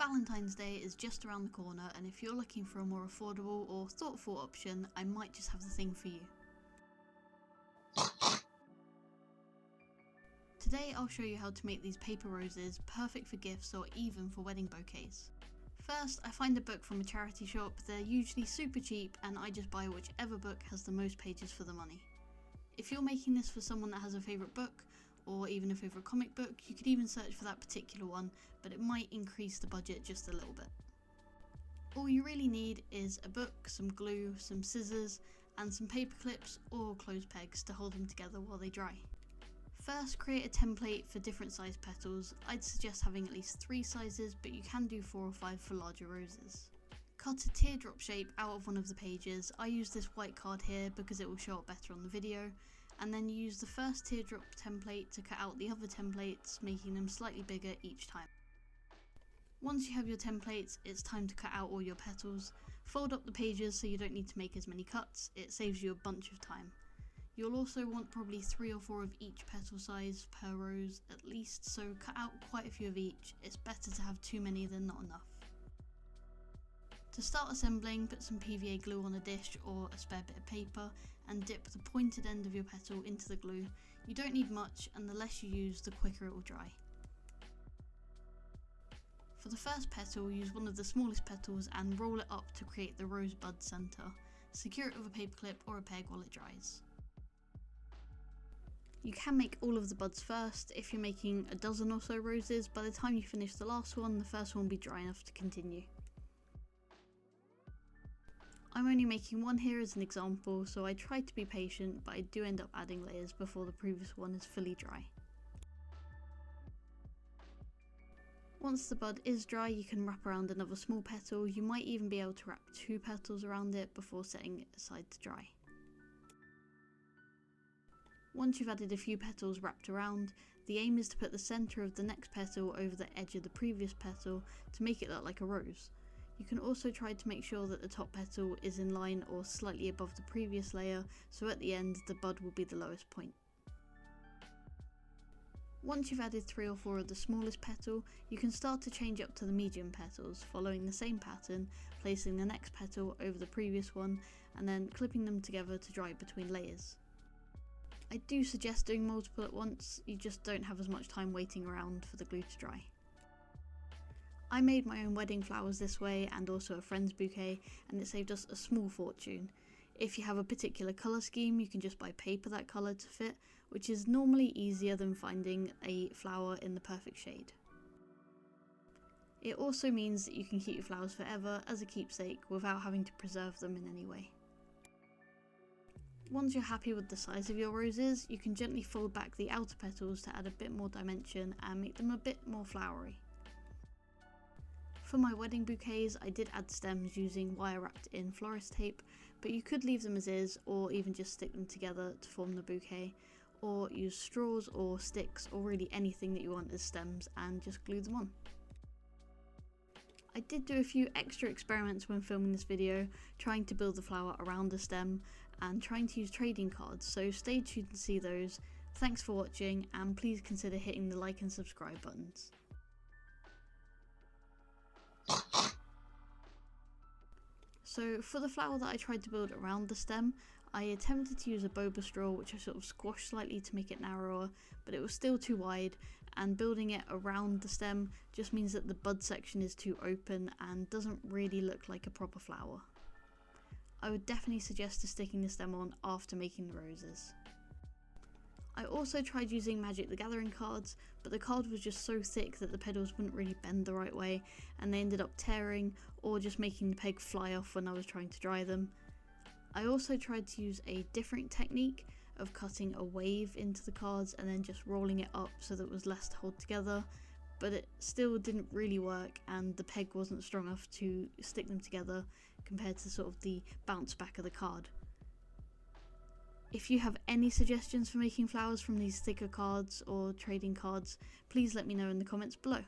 Valentine's Day is just around the corner, and if you're looking for a more affordable or thoughtful option, I might just have the thing for you. Today I'll show you how to make these paper roses perfect for gifts or even for wedding bouquets. First, I find a book from a charity shop. They're usually super cheap and I just buy whichever book has the most pages for the money. If you're making this for someone that has a favourite book, or even a favourite comic book, you could even search for that particular one, but it might increase the budget just a little bit. All you really need is a book, some glue, some scissors, and some paper clips or clothes pegs to hold them together while they dry. First, create a template for different size petals. I'd suggest having at least 3 sizes, but you can do 4 or 5 for larger roses. Cut a teardrop shape out of one of the pages. I use this white card here because it will show up better on the video, and then use the first teardrop template to cut out the other templates, making them slightly bigger each time. Once you have your templates, it's time to cut out all your petals. Fold up the pages so you don't need to make as many cuts, it saves you a bunch of time. You'll also want probably 3 or 4 of each petal size per rose at least, so cut out quite a few of each. It's better to have too many than not enough. To start assembling, put some PVA glue on a dish or a spare bit of paper and dip the pointed end of your petal into the glue. You don't need much, and the less you use, the quicker it will dry. For the first petal, use one of the smallest petals and roll it up to create the rosebud centre. Secure it with a paper clip or a peg while it dries. You can make all of the buds first. If you're making a dozen or so roses, by the time you finish the last one, the first one will be dry enough to continue. I'm only making one here as an example, so I try to be patient, but I do end up adding layers before the previous one is fully dry. Once the bud is dry, you can wrap around another small petal. You might even be able to wrap 2 petals around it before setting it aside to dry. Once you've added a few petals wrapped around, the aim is to put the centre of the next petal over the edge of the previous petal to make it look like a rose. You can also try to make sure that the top petal is in line or slightly above the previous layer, so at the end the bud will be the lowest point. Once you've added 3 or 4 of the smallest petal, you can start to change up to the medium petals, following the same pattern, placing the next petal over the previous one, and then clipping them together to dry between layers. I do suggest doing multiple at once, you just don't have as much time waiting around for the glue to dry. I made my own wedding flowers this way and also a friend's bouquet, and it saved us a small fortune. If you have a particular colour scheme, you can just buy paper that colour to fit, which is normally easier than finding a flower in the perfect shade. It also means that you can keep your flowers forever as a keepsake without having to preserve them in any way. Once you're happy with the size of your roses, you can gently fold back the outer petals to add a bit more dimension and make them a bit more flowery. For my wedding bouquets, I did add stems using wire wrapped in florist tape, but you could leave them as is or even just stick them together to form the bouquet, or use straws or sticks or really anything that you want as stems and just glue them on. I did do a few extra experiments when filming this video, trying to build the flower around the stem and trying to use trading cards, so stay tuned to see those. Thanks for watching, and please consider hitting the like and subscribe buttons. So for the flower that I tried to build around the stem, I attempted to use a boba straw which I sort of squashed slightly to make it narrower, but it was still too wide, and building it around the stem just means that the bud section is too open and doesn't really look like a proper flower. I would definitely suggest sticking the stem on after making the roses. I also tried using Magic the Gathering cards, but the card was just so thick that the petals wouldn't really bend the right way, and they ended up tearing or just making the peg fly off when I was trying to dry them. I also tried to use a different technique of cutting a wave into the cards and then just rolling it up so that it was less to hold together, but it still didn't really work and the peg wasn't strong enough to stick them together compared to sort of the bounce back of the card. If you have any suggestions for making flowers from these thicker cards or trading cards, please let me know in the comments below.